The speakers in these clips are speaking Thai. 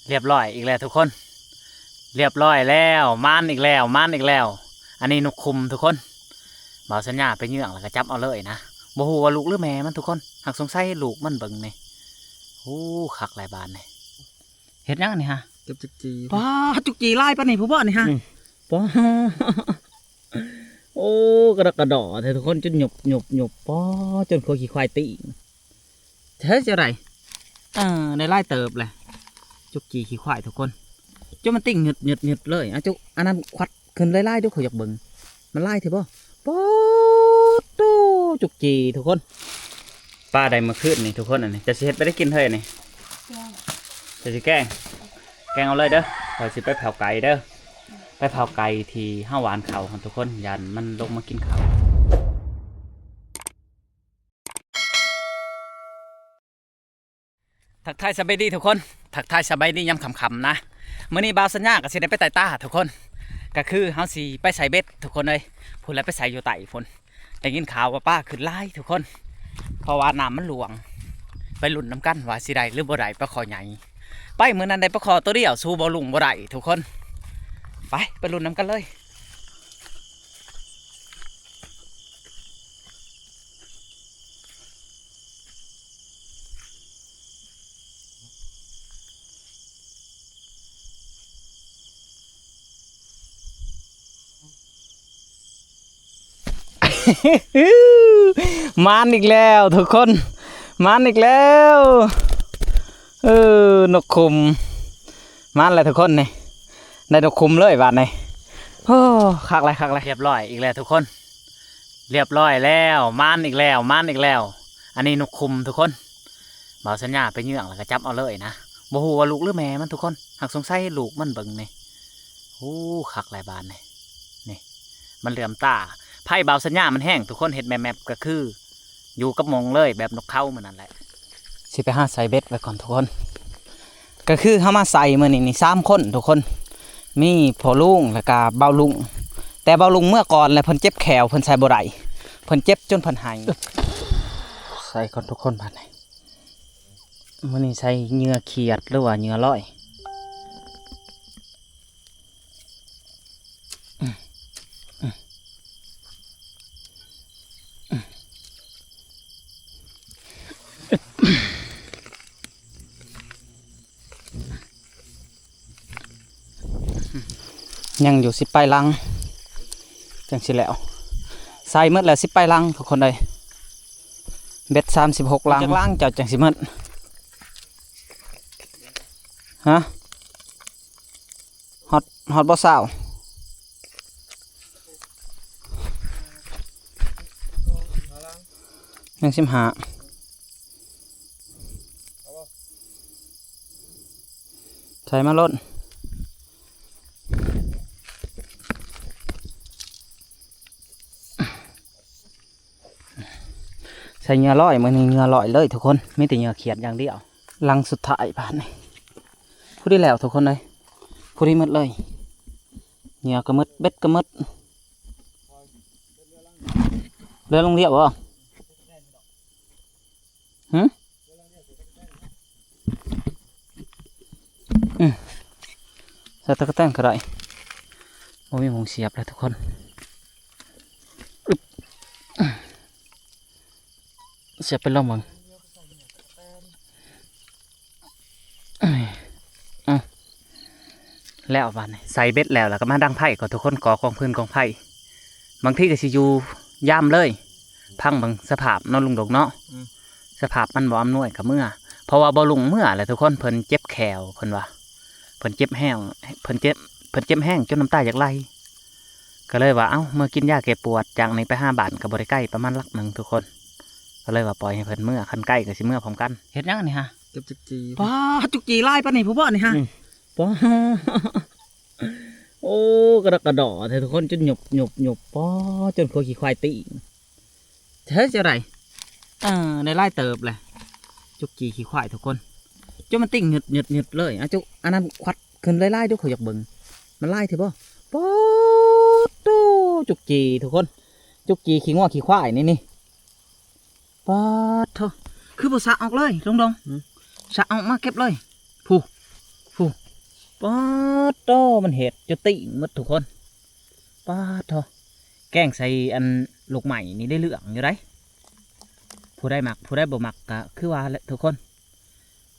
เรียบร้อยอีกแล้วทุกคนเรียบร้อยแล้วม่านอีกแล้วม่านอีกแล้วอันนี้นกคุมทุกคนบ่าวสัญญาไปเยื่องแล้วก็จับเอาเลยนะบ่ฮู้ว่าลูกหรือแม่มันทุกคนหากสงสัยลูกมันเบิ่งนี่โอ้คักหลายบานนี่เฮ็ดยังนี่ฮะเก็บจุกจีป้าจุกจีไล่ปะนี่ผู้บ่นี่ฮะป้าโอ้กระดกกระดอเธอทุกคนจนหยบป้าจนพวกขี้ควายตีเฮ้ยจะไรในไล่เติบเลยจุกจีขี้ควายทุกคนจนมันติ่งหยุดเลยอ่ะจุกอันนั้นควัดขึ้นไล่ด้วยเขาอยากเบิ่งมันไล่เถอะป่ะป๊อดโตจุกจีทุกคนป้าได้มาขึ้นนี่ทุกคนอันนี้จะเช็ดไปได้กินเท่านี่จะสิแกงเอาเลยเด้อเราสิไปเผาไก่เด้อไปเผาไก่ที่ห้าหวานเขาของทุกคนยันมันลงมากินเขาทักทายสบายดีทุกคนทักทายสบายดียำขำๆนะเมื่อนี้บ่าวสัญญาก็สิได้ไปไต่ตาทุกคนก็คือเฮาสิไปใส่เบ็ดทุกคนเลยพูดแล้วไปใส่อยู่ไต่ฝนได้ยินข่าวว่าป้าขึ้นไล่ทุกคนเพราะว่าน้ำมันหลวงไปหลุนน้ำกันว่าสิได้หรือบ่ได้ปลาคอใหญ่ไปเมื่อนั้นได้ปลาคอตัวเดียวสู้บ่ลุงบ่ได้ทุกคนไปหลุนน้ำกันเลยมานอีกแล้วทุกคนมานอีกแล้วนกคุมมานอะไรทุกคนนี่ได้นกคุมเลยบาดนี่โอ้คักอะไรเรียบร้อยอีกแล้วทุกคนเรียบร้อยแล้วมานอีกแล้วอันนี้นกคุมทุกคนบ่าวสัญญาไปเยื่องแล้วก็จับเอาเลยนะบ่ฮู้ว่าลูกหรือแม่มันทุกคนหากสงสัยลูกมันเบิ่งนี่โอ้คักหลายบานนี่มันเหลื่อมตาไพ่บ่าวสัญญามันแห้งทุกคนเห็ดแมปก็คืออยู่กับมงเลยแบบนกเขาเหมือนนั่นแหละสิไปหาใส่เบ็ดไว้ก่อนทุกคนก็คือเขามาใส่เมื่อนี่3 คนทุกคนมีพ่อลุงแล้วก็เบาลุงแต่เบาลุงเมื่อก่อนแล้วเพิ่นเจ็บแขวเพิ่นใส่บ่ได้เพิ่นเจ็บจนเพิ่นหายใส่ก่อนทุกคนผ่านไหนเมื่อนี่ใส่เหงื่อเขียดหรือว่าเหงื่อร้อยยังอยู่10 ปลายลังจังสิแล้วใส่เมื่อแล้ว10 ปลายลังทุกคนเลยเบ็ด36 ลังจากลังเจ้าจังสิเมื่อฮะฮอตบ่สาวยัง15ใส่มาล้นใส่เหงื่อร้อยมันเหงื่อร้อยเลยทุกคนไม่แต่เหงื่อเขียดอย่างเดียวลังสุดท้ายผ่านนี่พูดได้แล้วทุกคนเลยพูดได้หมดเลยเหงื่อก็หมดเบ็ดก็หมดเรือลงเรียบบ่ใส่ตะกั่วแตนก็ได้โอ้ยมงเสียบเลยทุกคนเสียบไปลองมึงแล้วบ้านนี่ใส่เบ็ดแล้วก็มาดังไผ่ก่อนทุกคนก่อกองพื้นกองไผ่บางที่ก็สิอยู่ย่ำเลยพังบางสภาพนอนลุงดกเนาะสภาพมันบ่อำนวยกับเมื่อเพราะว่าบ่ลุงเมื่อแหละทุกคนเพิ่นเจ็บแขวเพิ่นว่าเพิ่นเจ็บแห้งเพิ่นเจ็บแห้งจนน้ำตาอยากไหลก็เลยว่าเอ้าเมื่อกินยาแก้ปวดจากนี้ไป5 บาทกับบริใกล้ประมาณ1 ลักทุกคนก็เลยว่าปล่อยให้เพิ่นเมื่อคันใกล้ก็สิเมื่อพร้อมกันเฮ็ดยังนี่ฮะเก็บจุกจีป้าจุกจีไล่ปะนี่ผู้บ่นี่ฮะป้าโอ้กระดกกระดอเธอทุกคนจนหยบป้าจนพวกขี้ควายตีเฮ้ยจะไรในไล่เติบเลยจุกจีขี้ควายทุกคนจนมันติ่งหยุดเลยอ่ะจุกอันนั้นควัดขึ้นไล่ด้วยเขาอยากเบิ่งมันไล่เถอะป่ะป๊อดโตจุกจีทุกคนจุกจีขี้ง้อขี้ควายนี่ป๊อดเถอะคือบ่สะออกเลยลงสะออกมาเก็บเลยผู้ ป้าดโตมันเห็ดจะติ่งหมดทุกคนป้าดโตแกงใส่อันลูกใหม่นี่ได้เหลืองอยู่ได้ผู้ได้หมักผู้ได้บ่หมักก็คือว่าแหละทุกคน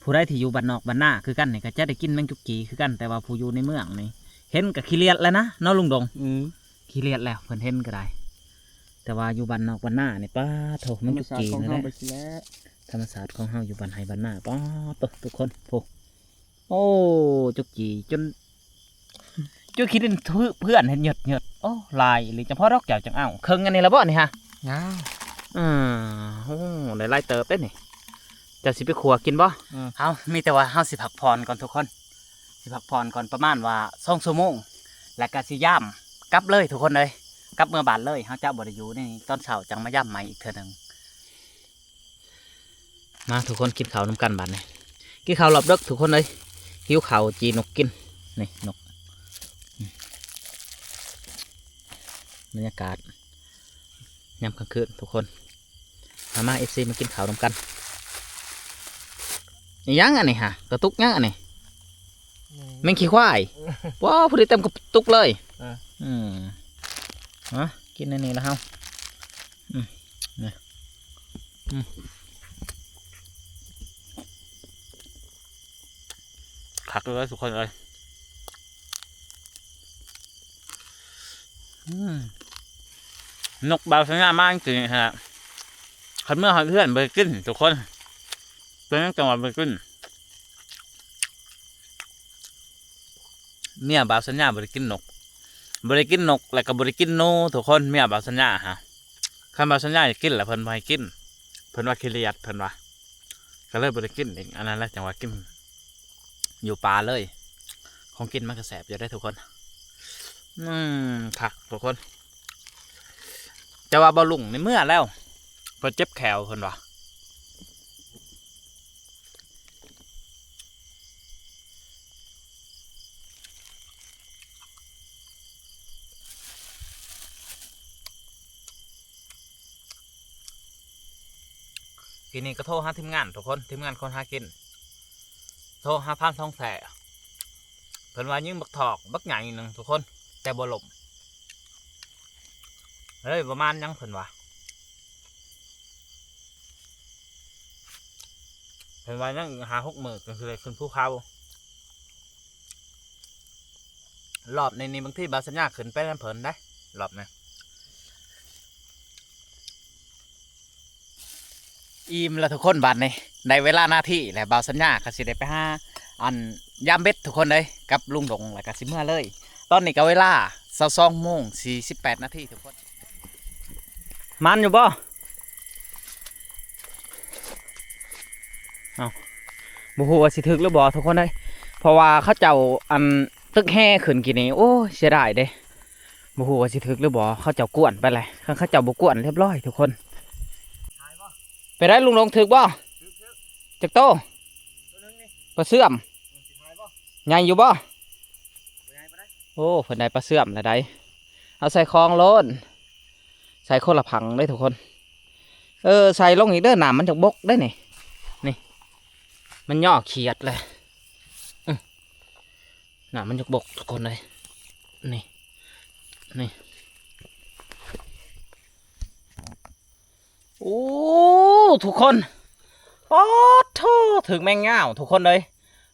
ผู้ได้ที่อยู่บ้านนอกบ้านหน้าคือกันนี่ก็จะได้กินแมงจุกจีคือกันแต่ว่าผู้อยู่ในเมืองนี่เห็นกับขี้เลียดแล้วนะเนาะลุงดงขี้เลียดแล้วเพิ่นเห็นก็ได้แต่ว่าอยู่บ้านนอกบ้านหน้านี่ป้าดโตแมงจุกจีนี่แหละธรรมศาสตร์ของเฮาอยู่บ้านไฮบ้านหน้าป้าดโตทุกคนโอ้จุกจีจนคิดเป็นเพื่อนเห็นหยดโอ้ลายหรือจะพ่อรอกเจ้าจังเอ้าเคิงอันนี้ละบ่นี่ฮะโอ้ได้ไล่เติบได้นี่จะสิไปขัวกินบ่เอามีแต่ว่าเฮาสิพักผ่อนก่อนทุกคนสิพักผ่อนก่อนประมาณว่า2 ชั่วโมงแล้วก็สิย่ำกลับเลยทุกคนเลยกลับเมื่อบานเลยเฮาจะบ่ได้อยู่นี่ตอนเช้าจังมาย่ำใหม่อีกเทื่อนึงมาทุกคนกินข้าวน้ำกันบัดนี่กินข้าวรอบดึกทุกคนเลยหิวข้าวจีนกกินนี่นกบรรยากาศยามกลางคืนทุกคนมาเอฟซีมากินข้าวนำกันนี่ยังอันนี้ฮะกระตุกยังอันนี้แมงขี้ควายว้าวพอดีเต็มกระตุกเลยกินในนี้แล้วเฮานี่ขักเลยทุกคนเลยนกบาวสัญญามากจริงๆฮะคันเมื่อเพื่อนเบอร์กินทุกคนเป็นจังหวัดเบอร์กินเมียบาวสัญญาบริกินนกแล้วก็บริกินโนทุกคนเมียบาวสัญญาฮะคันบาวสัญญาจะกินแหละเพิ่นไม่กินเพิ่นว่าขี้เลียดเพิ่นว่าก็เลยบริกินอีกอันนั้นแหละจังหวัดกินอยู่ป่าเลยของกินมันกระแสบอยู่ได้ทุกคนผักทุกคนจะว่าบอลุงในเมื่อแล้วเพิ่นเจ็บแขวเพิ่นว่าทีนี้ก็โทรหาทีมงานทุกคนทีมงานคนหากินโทรหาพานทองแสเพิ่นว่ายิ่งบักถอกบักใหญ่หนึ่งทุกคนแต่บ่หลมเฮ้ยประมาณยังเพิ่นว่ายังหา6 มื้อก็คือเลยขึ้นภูเขารอบในนี้บางที่บาสัญญาขึ้นไปนั่นเพิ่นได้รอบนี้อิ่มแล้วทุกคนบัดนี้ในเวลาหน้าที่และบาสัญญาก็สิได้ไปหาอันยามเบ็ดทุกคนเลยกับลุงดงแล้วก็สิเมื่อเลยตอนนี้ก็เวลา22:48 นาทีทุกคนมันอยู่บ่เอาบ่ฮู้ว่าสิถึกหรือบ่ทุกคนเลยเพราะว่าเขาเจ้าอันตึกแห่ขึ้นกี่นี้โอ้เสียดายเด้บ่ฮู้ว่าสิถึกหรือบ่เขาเจ้ากวนไปเลยเขาเจ้าบ่กวนเรียบร้อยทุกคนไปได้ลุงลงถึกบ่จักโตปลาเสื่อมใหญ่อยู่บ่โอ้เพิ่นได้ปลาเสื่อมแล้วได้เอาใส่คลองโลนใส่คนละผังได้ทุกคนใส่ลงอีกเด้อหนามมันจะบกได้นี่มันย่อเขียดเลยหนามมันจะบกทุกคนเลยนี่โอ้ทุกคนโอ้โธ่ถึงแมงเง่าทุกคนเลย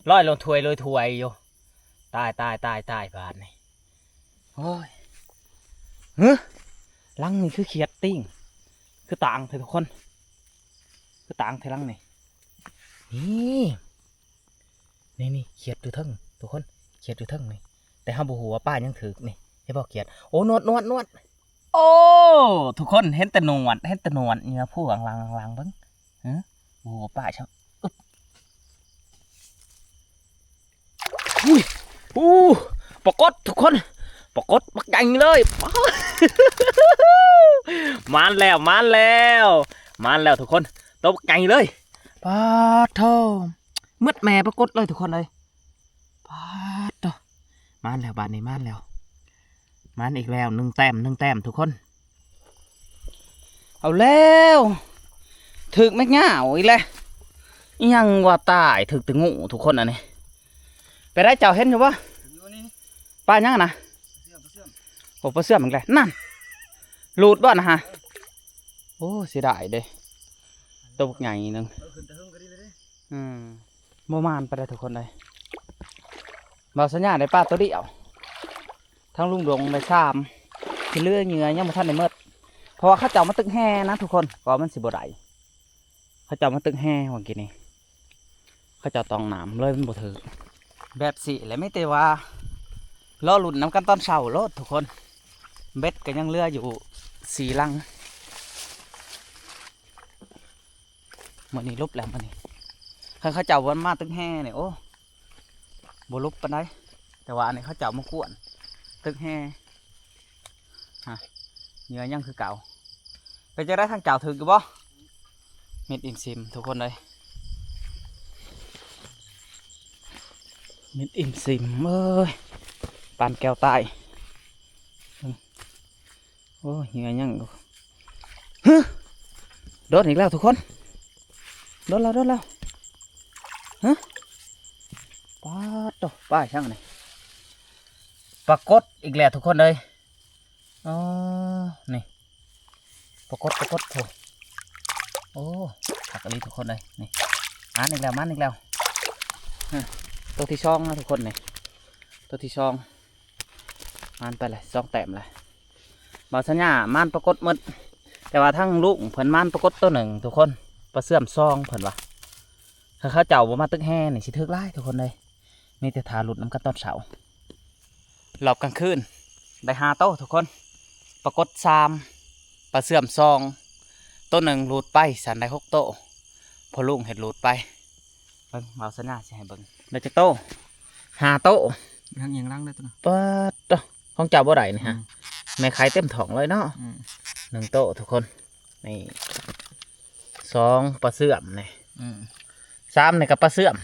ลอยลงถวยอยู่ตายบาดนี่โอ้ยลังนี่คือเขียดติ้งคือต่างเถอะทุกคนคือต่างเถอะลังนี่นี่เขียดดูทั้งทุกคนเขียดดูทั้งนี่แต่ห้ามบูหัวป้ายังถือนี่ให้บอกเขียดโอ้นวดโอ้ทุกคนเห็นแต่นวดนี่นะผู้หลังเบิ้งบูหัวป้าช่างปกดทุกคนปกดปักใหญ่เลยมาแล้วทุกคนตัวปักใหญ่เลยปาโธ่มืดแม่ปกดเลยทุกคนเลยปาโธ่มาแล้วบานนี้มาแล้วมันอีกแล้ว1 แต้มทุกคนเอาแล้วถึกไม่ง่าวอีกแล้วยังว่าตายถึกแต่งูทุกคนอันนี้ไป ได้เจ้าเห็นอยู่ปะ อยู่นี่ ป้ายังนะ เสื่อมเสื่อม โอ้ปลาเสื่อมเหมือนกันนั่นหลุดบ่นะฮะโอ้เสียดายเด้ตัวบักใหญ่นึง ขึ้นแต่หึ่งก็ดีเลย โมมานไปได้ทุกคนเลยบ่าวสัญญาได้ป้าตัวเดียวทั้งลุงดงได้ชามที่เลือเหงื่อยังบ่ทันได้เมิดเพราะว่าเขาเจ้ามาตึกแห่นะทุกคนก็มันสิบ่ได้เขาเจ้ามาตึกแห่วันกี้นี่เขาเจ้าตองหนามเลยมันบ่ถือแบบสิและไม่แต่ว่าล้อหลุดน้ำกันตอนเช้าโลดทุกคนเบ็ดก็ยังเลืออยู่4 ลังมื้อนี้ลุบแล้วมื้อนี้เขาเจ้าวันมาตึกแห่เนี่ยโอ้บ่ลุบปานใดแต่ว่าอันนี้เขาเจ้ามากวนตึกแห่ฮะเหงื่อยังคือเก่าไปจะได้ทางเจ้าถึงกันบ่เม็ดอินซิมทุกคนเลยเม็ดอินซิมเอ้ยปานแก้วใต้โอ้เหงื่อยังฮึโดนอีกแล้วทุกคนโดนแล้วฮะป้าดป้าช่างนี่ปรากฏอีกแล้วทุกคนเลยอ๋อนี่ปรากฏโถโอ้ผักอะไรทุกคนเลยนี่มันอีกแล้วตัวที่ช่องนะทุกคนนี่ตัวที่ช่องมันไปเลย2 แต้มเลยบ่าวสัญญามันปรากฏหมดแต่ว่าทั้งลูกเพิ่นมันปรากฏตัวหนึ่งทุกคนปลาเสื่อมซองเพิ่นว่าเขาเจ้าบ่มาตึกแห่นี่สิทึกไล่ทุกคนเลยมีแต่ทาหลุดน้ำกันตอนเช้ารอบกลางคืนได้5 โต๊ะทุกคนปรากฏ3ปลาเสื่อมซองตัวหนึ่งหลุดไปสันได้6 โต๊ะพอลุงเห็ดหลุดไปเบิ่งบ่าวสัญญาสิให้เบิ่งได้จักโต๊ะ5 โต๊ะ ยังยังล้างได้ตัวน่ะ ปัดของเจ้าบ่ได้นี่ฮะแม่ขายเต็มท้องเลยเนาะ 1 โต๊ะทุกคนนี่2ปลาเสื่อมนี่3นี่กับปลาเสื่อม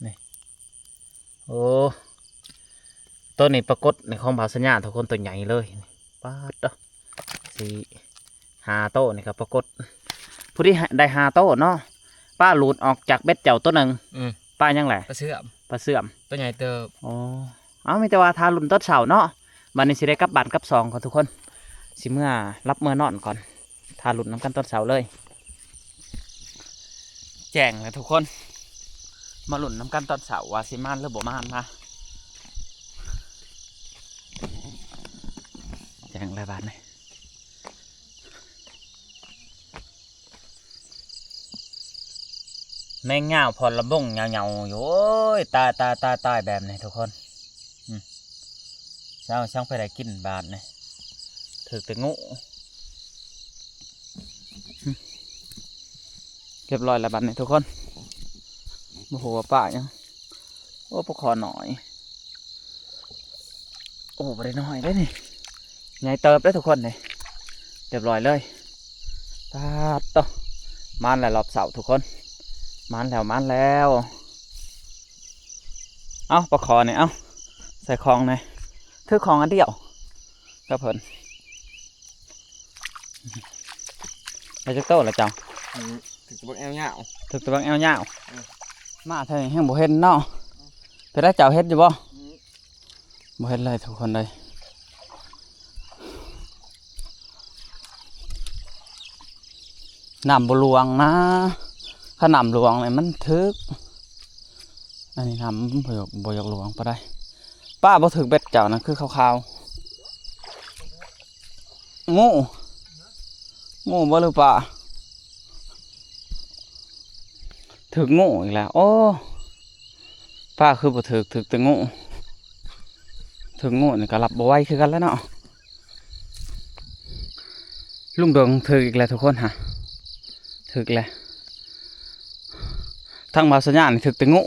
นี่โอ้ตัวนี้ปรากฏในของบ่าวสัญญาทุกคนตัวใหญ่เลยปัด5 โต๊ะนี่ครับปรากฏผู้ที่ได้5 โต๊ะเนาะป้าหลุดออกจากเบ็ดเจ้าตัวหนึ่งป้ายังไงปลาเสื่อมตัวใหญ่เติบอ๋อเอาไม่แต่ว่าทาลุ่มต้นเสาเนาะบันนี้สิได้กลับบ้านกลับซองก่อนทุกคนสิเมื่อรับเมื่อนอนก่อนทาลุ่มน้ำกันต้นเสาเลยแจ้งเลยทุกคนมาหลุนน้ำกันต้นเสาว่าสิมานหรือบ่มานมาแจ้งเลยบ้านเลยแมงเงาพอระบงเงาอยู่โอ้ยตายแบบนี้ทุกคนช่างไปได้กินบาทนี่ถือแต่งูเรียบร้อยแล้วบาทนี่ทุกคนโอ้โหป่ายังโอ้ปลาคอหน่อยโอ้ไปได้หน่อยได้นี่ใหญ่เติบได้ทุกคนนี่เรียบร้อยเลยตาโตมันแหละรอบเสาทุกคนมันแล้วเอาปลาคอเนี่ยเอาใส่คลองหน่อยถือของอันเดียวก็เพิ่นไปจักโต้ละเจ้าถึงตัวแอลยาวถึกตัวแอลยาวมาเท่านี้ยังบ่เห็นเนาะไปได้เจ้าเห็ดอยู่บ่เห็นเลยทุกคนเลยน้ำบ่หลวงนะถ้าน้ำหลวงเนี่ยมันถึกอันนี้น้ำบ่อยากหลวงไปได้ป้าบ่ถึกเบ็ดเจ้านะคือขาวๆงูบ่หรือป่าถึกงูอีกแล้วโอ้ป้าคือบ่ถึกแต่งูนี่ก็รับบ่ไหวคือกันแล้วเนาะลุงดวงถึกอีกแล้วทุกคนฮะถึกแล้วทั้งบ่าวสัญญาณถึกแต่งู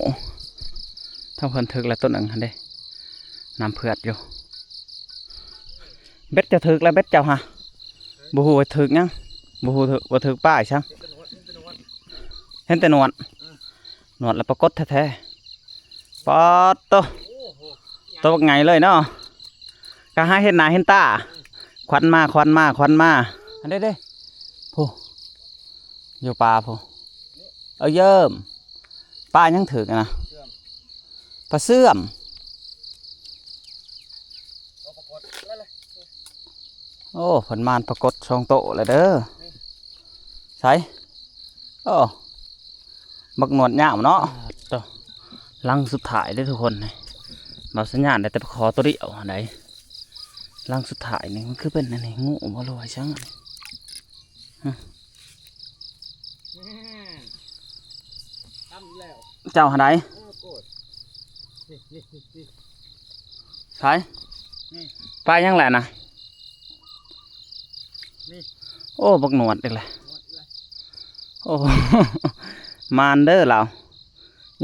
ทั้งเพิ่นถึกแล้วต้นหนึ่งหั่นเด้น้ำเผือดอยู่เบ็ดจะถึกแล้วเบ็ดเจ้าฮะบ่ฮู้ว่าถึกยังบ่ฮู้ว่าถึกป้ายช่างเห็นแต่หนวดแล้วปรากฏแท้ๆปอดตัวไงเลยเนาะก็หาเห็นหน้าเห็นตาควันมาอันเด้ผู้อยู่ป่าผู้เอาเยิ่มป้ายังถึกนะ ลาเสื่อมโอ้ผลมานปรากฏช่องโตเลยเด้อใช่โอ้บักหนวดหยามเนาะต่อลังสุดท้ายได้อทุกคนนี่มาสัญญาณได้แต่ขอตัวเดียวไหนลังสุดท้ายนี่มันคือเป็นอะไรงูบ่ลอยช่างเจ้าหาไดใช่ไปยังแหละนะโอ้บักหนวดอีกเลยโอ้ มานเด้อเรา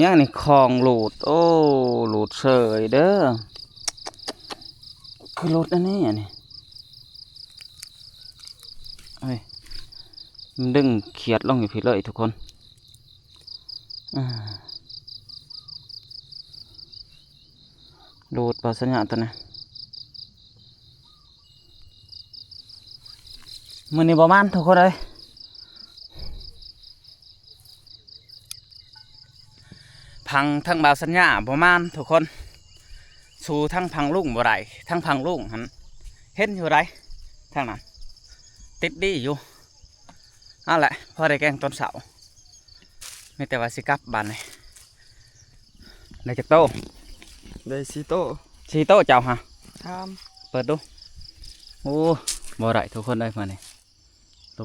ยังนี่คลองหลุดโอ้หลุดเฉยเด้อคือรถอันนี้อันนี้เฮ้ยมันดึงเขียดลงอยู่พี่เลยทุกคนหลุดปลาสัญญาตัวนี้มือนี้ประมาณทุกคนเลยพังทั้งบาวสัญญาประมาณทุกคนสู่ทั้งพังลุ่งบ่ไรทั้งพังลุ่งหันเห็นอยู่ไรทั้งนั้นติดดีอยู่เอาแหละพอได้แกงต้นเสาไม่แต่ว่าสิกลับบ้านเลยได้จากโต ได้ซีโต้ ชีโตเจ้าฮะ ทาม เปิดดูโอ้บ่ไรทุกคนได้มาเนี่ยล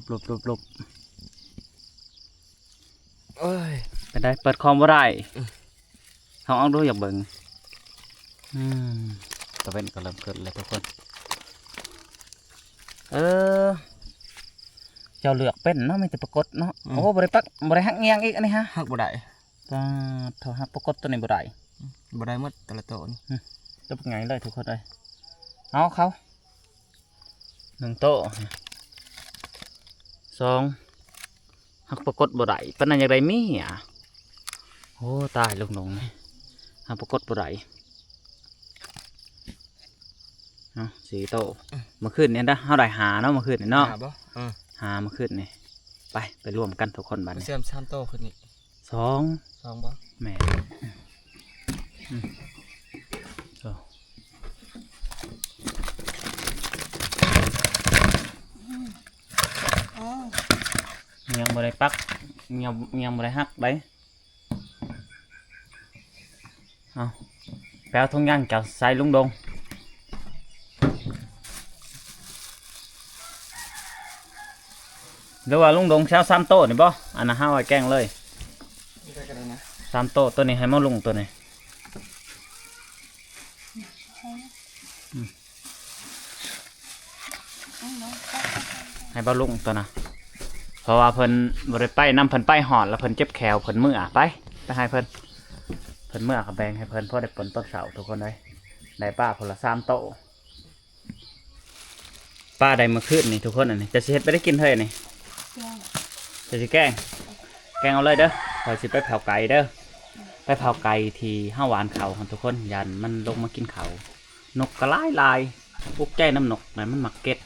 บเอ้ยไปได้เปิดคอมบ่ไรเขาเอาดูอยากเบิ่งตะเวนก็เริ่มเกิดเลยทุกคนเจ้าเลือกเป็นเนาะไม่แต่ปรากฏเนาะโอ้บริปักบริหักเงียงอีกอันนี้ฮะ หักบ่ได้ โทรหักปรากฏตัวนี้บ่ได้ บ่ได้หมดแต่ละตัวนี่ จะเป็นไงเลยทุกคนเลยเอาเขา1 โต๊ะ2หักปรากฏบ่ได้ปานนั้นอย่างไรมีอ่ะโอ้ตายลูกหนงนี่หักปรากฏบ่ได้เอา4 โต๊ะเมื่อคืนนี้นะเท่าไหร่หาเนาะเมื่อคืนนี่เนาะ หาบ่ หาเมื่อคืนนี่ไปรวมกันทุกคนบัดนี้ เสื่อม3โตขึ้นนี่ 2 บ่ แม่ยังบ่ได้ปักยังบ่ได้หักได้เอาแปลทุ่งย่างจะใส่ลุงดงหรือว่าลุงดงเช้า3 โต๊ะนี่บ่อันนั้นห้าไว้แกงเลย3 โต๊ะตัวนี้ให้มาลุงตัวนี้ให้บ่ลุงตัวน่ะเพราะว่าเพิ่นบ่ได้ไปนำเพิ่นไปหอดแล้วเพิ่นเจ็บแขวเพิ่นมือไปให้เพิ่นเมื่อกับแบงให้เพิ่นพอได้ผลต้นเสาทุกคนเลยได้ป้าผลละ3 โต๊ะป้าได้มาคืนนี่ทุกคนอันนี้จะสิเฮ็ดไปได้กินเท่านี่จะสิแกงเอาเลยเด้อพอสิไปเผาไก่เด้อไปเผาไก่ที่ห้าหวานเขาทุกคนยันมันลงมากินเขานกกระลายปลุกใจน้ำนกไหนมันหมักเก็ด